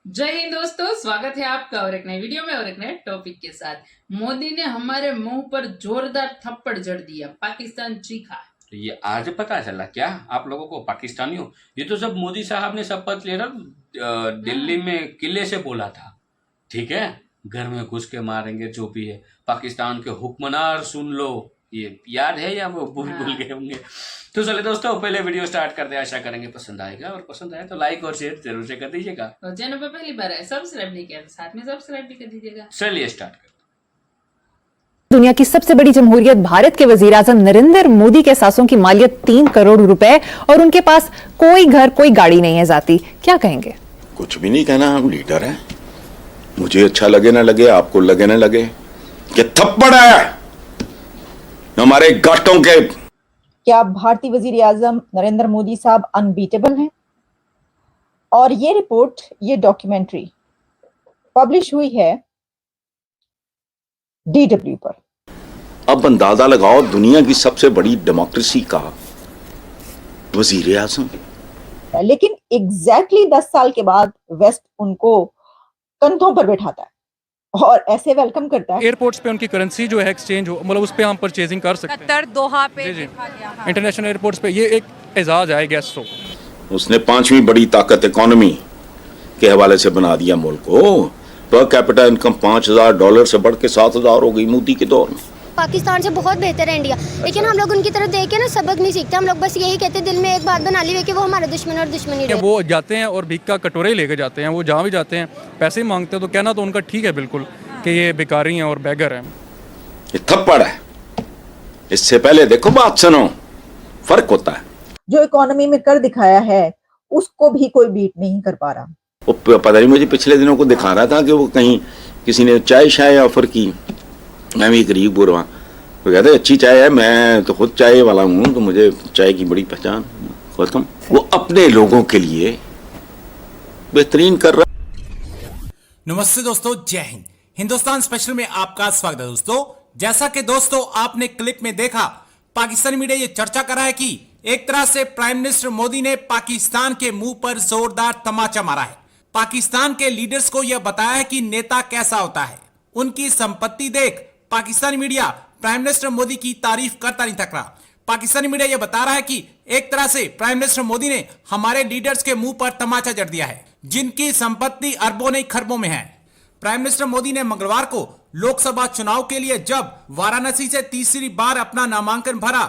जय हिंद दोस्तों, स्वागत है आपका और एक नई वीडियो में और एक नए टॉपिक के साथ। मोदी ने हमारे मुंह पर जोरदार थप्पड़ जड़ दिया, पाकिस्तान चीखा। तो ये आज पता चला क्या आप लोगों को पाकिस्तानियों? ये तो सब मोदी साहब ने शपथ लेकर दिल्ली में किले से बोला था। ठीक है, घर में घुस के मारेंगे जो भी है, पाकिस्तान के हुक्मनार सुन लो। ये याद है या वो भूल भूल गए होंगे? तो चले दोस्तों, पहले वीडियो स्टार्ट करते हैं। आशा करेंगे पसंद आएगा, और पसंद आए तो लाइक और शेयर जरूर से कर दीजिएगा। और चैनल पर पहली बार है, सब्सक्राइब नहीं किया तो साथ में सब्सक्राइब भी कर दीजिएगा। चलिए स्टार्ट करते हैं। दुनिया की सबसे बड़ी जमहूरियत भारत के वजीर-आजम नरेंद्र मोदी के सासों की मालियत 3 करोड़ रुपए और उनके पास कोई घर कोई गाड़ी नहीं है जाती। क्या कहेंगे? कुछ भी नहीं कहना, हम लीडर हैं। मुझे अच्छा लगे ना लगे, आपको लगे ना लगे, ये थप्पड़ है हमारे गाटों के। क्या भारतीय वजीर आजम नरेंद्र मोदी साहब अनबीटेबल हैं? और ये रिपोर्ट, ये डॉक्यूमेंट्री पब्लिश हुई है DW पर। अब अंदाजा लगाओ, दुनिया की सबसे बड़ी डेमोक्रेसी का वजीर आजम, लेकिन एग्जैक्टली 10 साल के बाद वेस्ट उनको कंधों पर बैठाता है और ऐसे वेलकम करता है। एयरपोर्ट्स पे उनकी करेंसी जो है एक्सचेंज हो, मतलब उस पे हम परचेजिंग कर सकते हैं। कतर दोहा पे जी। दिखा गया, हाँ। इंटरनेशनल एयरपोर्ट्स पे ये एक एजाज है, गेस हो। उसने 5वीं बड़ी ताकत इकोनॉमी के हवाले से बना दिया मुल्क को। पर कैपिटा इनकम $5,000 से बढ़ के 7,000 हो गई मोदी के दौर में। पाकिस्तान से बहुत बेहतर है इंडिया, लेकिन हम लोग उनकी तरफ देख के ना सबक नहीं सीखते। हम लोग बस यही कहते दिल में एक बात बना ली हुई कि वो हमारे दुश्मन और दुश्मनी रहे। वो जाते हैं और भीख का कटोरे लेके जाते हैं, वो जहाँ भी जाते हैं पैसे ही मांगते हैं। तो कहना तो उनका ठीक है बिल्कुल कि ये बेकारी हैं और बैगर हैं। ये थप्पड़ है। इससे पहले देखो, बात सुनो, फर्क होता है। जो इकोनॉमी में कर दिखाया है उसको भी कोई बीट नहीं कर पा रहा। वो पता नहीं, मुझे पिछले दिनों को दिखा रहा था कि वो कहीं किसी ने चाय शाय ऑफर की। मैं भी गरीब बुरवा, वो कहते अच्छी चाय है, मैं तो खुद चाय वाला हूँ, तो मुझे चाय की बड़ी पहचान। खत्म। वो अपने लोगों के लिए बेहतरीन कर रहा। नमस्ते दोस्तों, जय हिंद। हिंदुस्तान स्पेशल में आपका स्वागत है दोस्तों। जैसा कि दोस्तों आपने क्लिप में देखा, पाकिस्तानी मीडिया ये चर्चा कर रहा है कि एक तरह से प्राइम मिनिस्टर मोदी ने पाकिस्तान के मुंह पर जोरदार तमाचा मारा है। पाकिस्तान के लीडर्स को यह बताया है कि नेता कैसा होता है। उनकी संपत्ति देख Pakistani media prime minister Modi की तारीफ करता नहीं थक रहा। पाकिस्तानी मीडिया यह बता रहा है कि एक तरह से प्राइम मिनिस्टर मोदी ने हमारे लीडर्स के मुंह पर तमाचा जड़ दिया है, जिनकी संपत्ति अरबों नहीं खरबों में है। प्राइम मिनिस्टर मोदी ने मंगलवार को लोकसभा चुनाव के लिए जब वाराणसी से तीसरी बार अपना नामांकन भरा,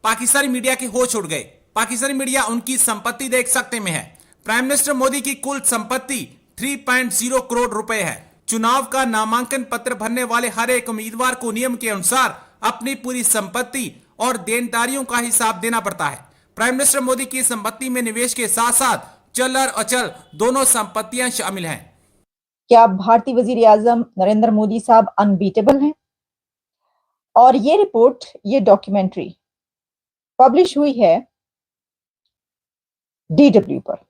पाकिस्तानी मीडिया के होश उड़ गए। पाकिस्तानी मीडिया उनकी संपत्ति देख सकते में है। प्राइम मिनिस्टर मोदी की कुल संपत्ति 3.0 करोड़ रुपए है। चुनाव का नामांकन पत्र भरने वाले हर एक उम्मीदवार को नियम के अनुसार अपनी पूरी संपत्ति और देनदारियों का हिसाब देना पड़ता है। प्राइम मिनिस्टर मोदी की संपत्ति में निवेश के साथ साथ चल और अचल दोनों संपत्तियां शामिल हैं। क्या भारतीय वजीर आजम नरेंद्र मोदी साहब अनबीटेबल हैं? और ये रिपोर्ट, ये डॉक्यूमेंट्री पब्लिश हुई है DW पर,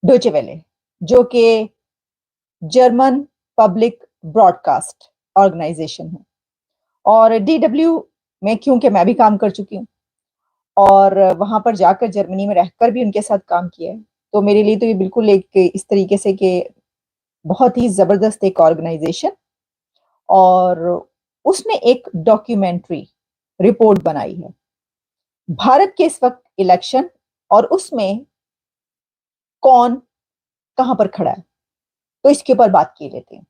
डोचे वेले, जो कि जर्मन पब्लिक ब्रॉडकास्ट ऑर्गेनाइजेशन है। और DW में क्योंकि मैं भी काम कर चुकी हूँ और वहां पर जाकर जर्मनी में रहकर भी उनके साथ काम किया है, तो मेरे लिए तो ये बिल्कुल एक इस तरीके से कि बहुत ही जबरदस्त एक ऑर्गेनाइजेशन। और उसने एक डॉक्यूमेंट्री रिपोर्ट बनाई है भारत के इस वक्त इलेक्शन, और उसमें कौन कहां पर खड़ा है, तो इसके ऊपर बात की लेते हैं।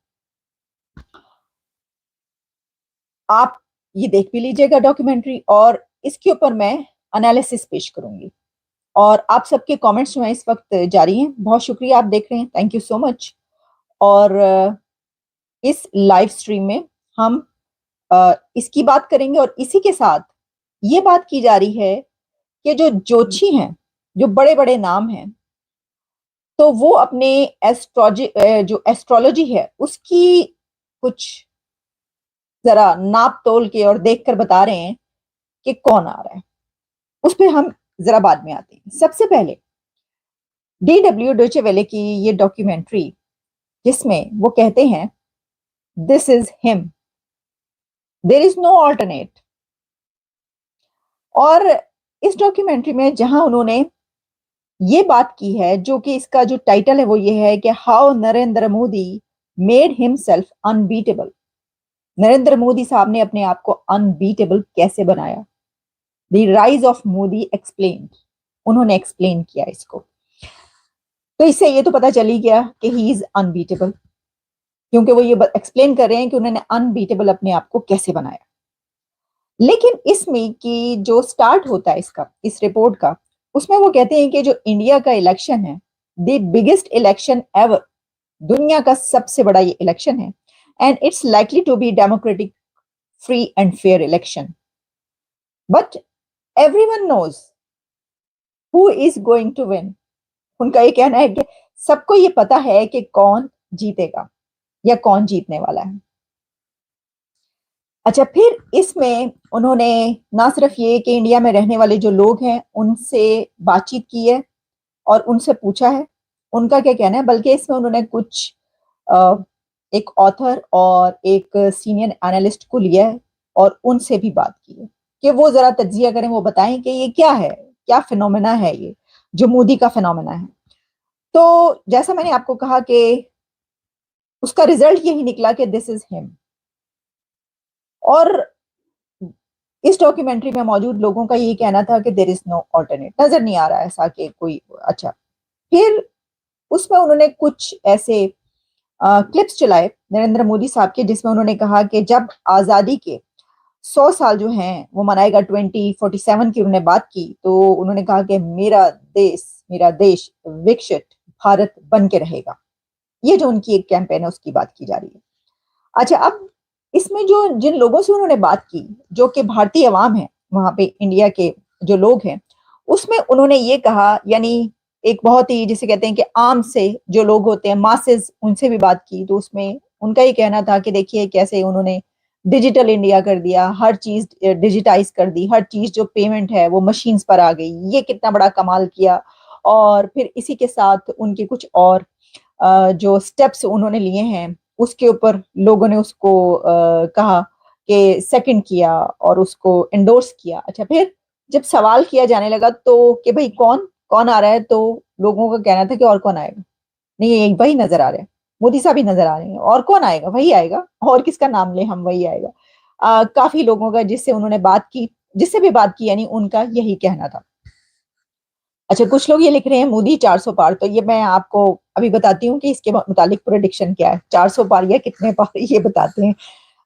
आप ये देख भी लीजिएगा डॉक्यूमेंट्री, और इसके ऊपर मैं एनालिसिस पेश करूंगी। और आप सबके कमेंट्स जो हैं इस वक्त जारी हैं। बहुत शुक्रिया, आप देख रहे हैं, थैंक यू सो मच। और इस लाइव स्ट्रीम में हम इसकी बात करेंगे, और इसी के साथ ये बात की जा रही है कि जो जोशी हैं, जो बड़े बड़े नाम हैं, तो वो अपने जो एस्ट्रोलॉजी है उसकी कुछ जरा नाप तोल के और देखकर बता रहे हैं कि कौन आ रहा है। उस पर हम जरा बाद में आते हैं। सबसे पहले DW डोचे वेले की ये डॉक्यूमेंट्री, जिसमें वो कहते हैं this is him, there is no alternate. और इस डॉक्यूमेंट्री में जहां उन्होंने ये बात की है, जो कि इसका जो टाइटल है वो ये है कि how Narendra Modi made himself unbeatable. Narendra Modi साहब ने अपने आप को अनबीटेबल कैसे बनाया। The rise of Modi explained, उन्होंने एक्सप्लेन किया इसको। तो इससे ये तो पता चल ही गया कि ही इज अनबीटेबल, क्योंकि वो ये एक्सप्लेन कर रहे हैं कि उन्होंने अनबीटेबल अपने आप को कैसे बनाया। लेकिन इसमें कि जो स्टार्ट होता है इसका, इस रिपोर्ट का, उसमें वो कहते हैं कि जो इंडिया का इलेक्शन है, द बिगेस्ट इलेक्शन एवर, दुनिया का सबसे बड़ा ये इलेक्शन है, and it's likely to be democratic, free and fair election, but everyone knows who is going to win. उनका ये कहना है कि सबको ये पता है कि कौन जीतेगा या कौन जीतने वाला है। अच्छा, फिर इसमें उन्होंने ना सिर्फ ये कि इंडिया में रहने वाले जो लोग हैं उनसे बातचीत की है और उनसे पूछा है उनका क्या कहना है, बल्कि इसमें उन्होंने कुछ एक ऑथर और एक सीनियर एनालिस्ट को लिया है और उनसे भी बात की है कि वो जरा तज्जिया करें, वो बताएं कि ये क्या है, क्या फिनोमेना है ये जो मोदी का फिनोमेना है। तो जैसा मैंने आपको कहा कि उसका रिजल्ट यही निकला कि दिस इज हिम। और इस डॉक्यूमेंट्री में मौजूद लोगों का यही कहना था कि देयर इज नो ऑल्टरनेट, नजर नहीं आ रहा ऐसा कि कोई। अच्छा, फिर उसमें उन्होंने कुछ ऐसे क्लिप्स चलाए नरेंद्र मोदी साहब के, जिसमें उन्होंने कहा कि जब आजादी के 100 साल जो हैं वो मनाएगा, 2047 की उन्होंने बात की, तो उन्होंने कहा कि मेरा देश विकसित भारत बन के रहेगा। ये जो उनकी एक कैंपेन है उसकी बात की जा रही है। अच्छा, अब इसमें जो जिन लोगों से उन्होंने बात की, जो कि भारतीय अवाम है वहां पे, इंडिया के जो लोग हैं, उसमें उन्होंने ये कहा, यानी एक बहुत ही जिसे कहते हैं कि आम से जो लोग होते हैं, मासेस, उनसे भी बात की, तो उसमें उनका ये कहना था कि देखिए कैसे उन्होंने डिजिटल इंडिया कर दिया, हर चीज डिजिटाइज कर दी, हर चीज जो पेमेंट है वो मशीन्स पर आ गई, ये कितना बड़ा कमाल किया। और फिर इसी के साथ उनके कुछ और जो स्टेप्स उन्होंने लिए हैं उसके ऊपर लोगों ने उसको कहा कि सेकंड किया और उसको एंडोर्स किया। अच्छा, फिर जब सवाल किया जाने लगा तो कि भाई कौन कौन आ रहा है, तो लोगों का कहना था कि और कौन आएगा, नहीं ये वही नजर आ रहे हैं, मोदी साहब ही नजर आ रहे हैं, और कौन आएगा, वही आएगा, और किसका नाम ले हम, वही आएगा। काफी लोगों का जिससे उन्होंने बात की, जिससे भी बात की, यानी उनका यही कहना था। अच्छा, कुछ लोग ये लिख रहे हैं मोदी 400 पार, तो ये मैं आपको अभी बताती हूँ कि इसके मुतालिक प्रेडिक्शन क्या है, 400 पार या कितने पार ये बताते हैं।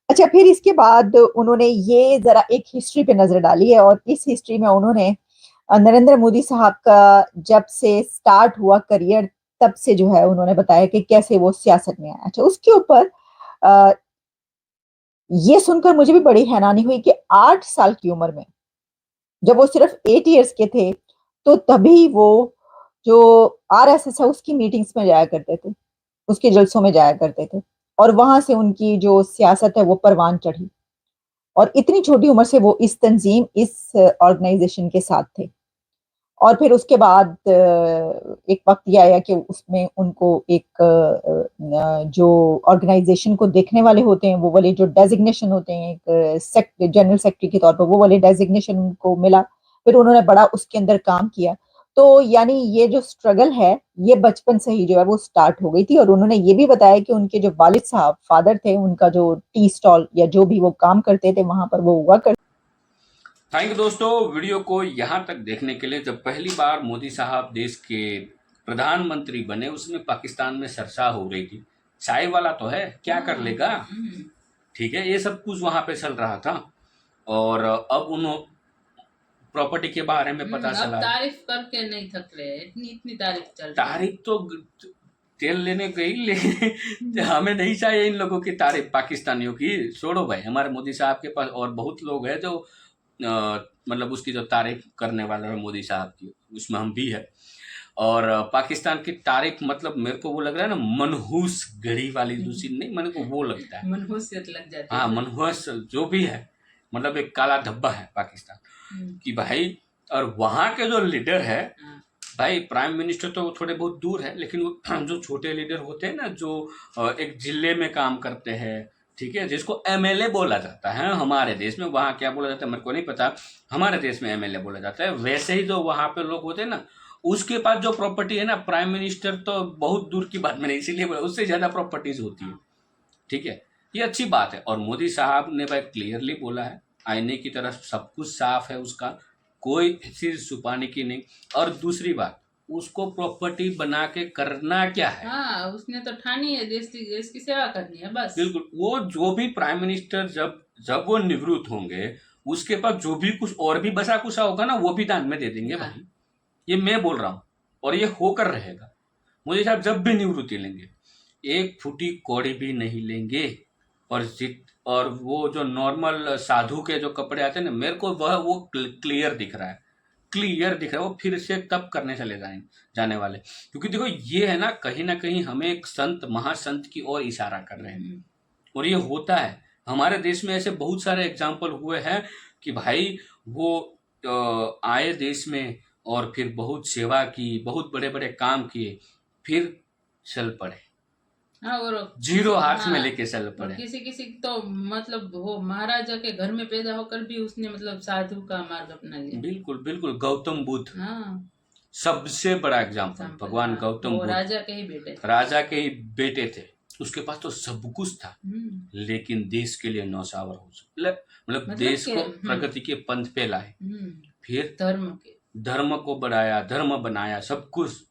अच्छा, फिर इसके बाद उन्होंने ये जरा एक हिस्ट्री पे नजर डाली है, और इस हिस्ट्री में उन्होंने नरेंद्र मोदी साहब का जब से स्टार्ट हुआ करियर, तब से जो है उन्होंने बताया कि कैसे वो सियासत में आया। अच्छा, उसके ऊपर ये सुनकर मुझे भी बड़ी हैरानी हुई कि 8 साल की उम्र में, जब वो सिर्फ 8 इयर्स के थे, तो तभी वो जो आरएसएस है उसकी मीटिंग्स में जाया करते थे, उसके जलसों में जाया करते थे, और वहां से उनकी जो सियासत है वो परवान चढ़ी, और इतनी छोटी उम्र से वो इस तंजीम, इस ऑर्गेनाइजेशन के साथ थे। और फिर उसके बाद एक वक्त ये आया कि उसमें उनको एक जो ऑर्गेनाइजेशन को देखने वाले होते हैं, वो वाले जो डेजिग्नेशन होते हैं, एक जनरल सेक्रेटरी के तौर पर वो वाले डेजिग्नेशन उनको मिला। फिर उन्होंने बड़ा उसके अंदर काम किया। तो यानी ये जो स्ट्रगल है ये बचपन से ही जो है वो स्टार्ट हो गई थी। और उन्होंने ये भी बताया कि उनके जो वालिद साहब, फादर थे, उनका जो टी स्टॉल या जो भी वो काम करते थे वहां पर वो हुआ करते। थैंक यू दोस्तों, वीडियो को यहाँ तक देखने के लिए। जब पहली बार मोदी साहब देश के प्रधानमंत्री बने, उसमें पाकिस्तान में चर्चा हो रही थी, चाय वाला तो है, क्या कर लेगा, ठीक है, ये सब कुछ वहाँ पे चल रहा था। और अब उन्होंने प्रॉपर्टी के बारे में पता अब चला। तारीफ करके नहीं थक रहे, इतनी तारीफ चल रही है। तारीफ तो तेल लेने गई, ले हमें नहीं चाहिए इन लोगों की तारीफ, पाकिस्तानियों की छोड़ो भाई। हमारे मोदी साहब के पास और बहुत लोग हैं जो मतलब उसकी जो तारीफ करने वाले हैं मोदी साहब की, उसमें हम भी है। और पाकिस्तान की तारीफ मतलब मेरे को वो लग रहा है ना, मनहूस घड़ी वाली दूसरी नहीं, मेरे को वो लगता है, मनहूसियत लग जाती है। हाँ, मनहूस जो भी है, मतलब एक काला धब्बा है पाकिस्तान कि भाई। और वहाँ के जो लीडर है भाई, प्राइम मिनिस्टर तो थोड़े बहुत दूर है, लेकिन वो जो छोटे लीडर होते हैं ना, जो एक जिले में काम करते हैं, ठीक है, जिसको एमएलए बोला जाता है हमारे देश में, वहाँ क्या बोला जाता है मेरे को नहीं पता, हमारे देश में एमएलए बोला जाता है। वैसे ही जो वहाँ पे लोग होते हैं ना, उसके पास जो प्रॉपर्टी है ना, प्राइम मिनिस्टर तो बहुत दूर की बात, मैंने इसीलिए बोला उससे ज्यादा प्रॉपर्टीज होती है। ठीक है, ये अच्छी बात है। और मोदी साहब ने भाई क्लियरली बोला है, आईने की तरफ सब कुछ साफ है उसका, कोई चीज छुपाने की नहीं। और दूसरी बात, उसको प्रॉपर्टी बना के करना क्या है? हाँ, उसने तो ठानी है देश की सेवा करनी है बस। बिल्कुल, वो जो भी प्राइम मिनिस्टर जब वो निवृत्त होंगे, उसके पास जो भी कुछ और भी बचा कुछ होगा ना, वो भी दान में दे देंगे भाई। ये मैं बोल रहा हूँ और ये होकर रहेगा। मोदी साहब जब भी निवृत्ति लेंगे, एक फुटी कौड़ी भी नहीं लेंगे। और वो जो नॉर्मल साधु के जो कपड़े आते हैं ना, मेरे को वो क्लियर दिख रहा है, वो फिर से तब करने चले जाने वाले। क्योंकि देखो ये है ना कहीं हमें एक संत महासंत की ओर इशारा कर रहे हैं। और ये होता है हमारे देश में, ऐसे बहुत सारे एग्जाम्पल हुए हैं कि भाई वो आए देश में और फिर बहुत सेवा की, बहुत बड़े बड़े काम किए, फिर चल पड़े। हाँ, और जीरो हाथ में लेके चल पड़े। किसी तो मतलब वो महाराजा के घर में पैदा होकर भी उसने मतलब साधु का मार्ग अपना लिया। बिल्कुल बिल्कुल, गौतम बुद्ध हाँ, सबसे बड़ा एग्जाम्पल, भगवान गौतम वो बुद्ध राजा के ही बेटे थे। राजा के ही बेटे थे। उसके पास तो सब कुछ था, लेकिन देश के लिए नौशावर हो मतलब देश को प्रगति के पंथ पे लाए, फिर धर्म को बढ़ाया, धर्म बनाया, सब कुछ।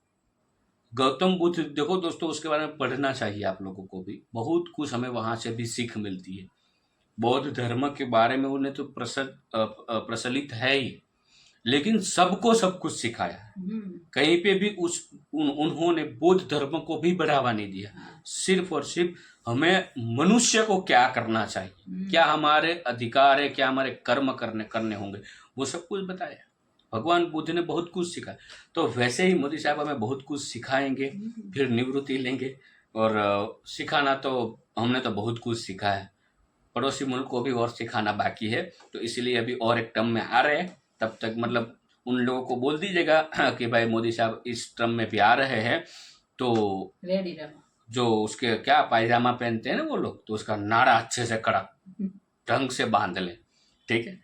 गौतम बुद्ध, देखो दोस्तों, उसके बारे में पढ़ना चाहिए आप लोगों को भी, बहुत कुछ हमें वहां से भी सीख मिलती है। बौद्ध धर्म के बारे में उन्हें तो प्रचलित है ही, लेकिन सबको सब कुछ सिखाया है। कहीं पे भी उन्होंने बौद्ध धर्म को भी बढ़ावा नहीं दिया। सिर्फ और सिर्फ हमें मनुष्य को क्या करना चाहिए, क्या हमारे अधिकार है, क्या हमारे कर्म करने होंगे, वो सब कुछ बताया। भगवान बुद्ध ने बहुत कुछ सिखाया। तो वैसे ही मोदी साहब हमें बहुत कुछ सिखाएंगे, फिर निवृत्ति लेंगे। और सिखाना तो हमने तो बहुत कुछ सीखा है, पड़ोसी मुल्क को भी और सिखाना बाकी है। तो इसलिए अभी और एक टर्म में आ रहे हैं, तब तक मतलब उन लोगों को बोल दीजिएगा कि भाई मोदी साहब इस टर्म में भी आ रहे हैं, तो रेडी रहो। जो उसके क्या पायजामा पहनते हैं ना वो लोग, तो उसका नाड़ा अच्छे से कड़क ढंग से बांध लें, ठीक है।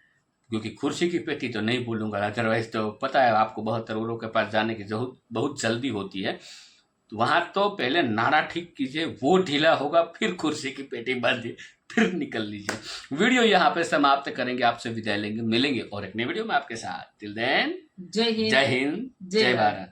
क्योंकि कुर्सी की पेटी तो नहीं बोलूँगा, अदरवाइज तो पता है आपको 72 औरों के पास जाने की बहुत जल्दी होती है। तो वहाँ तो पहले नाड़ा ठीक कीजिए, वो ढीला होगा, फिर कुर्सी की पेटी बांधिए, फिर निकल लीजिए। वीडियो यहाँ पे समाप्त करेंगे, आपसे विदाई लेंगे, मिलेंगे और एक नई वीडियो में आपके साथ। टिल देन, जय हिंद, जय भारत।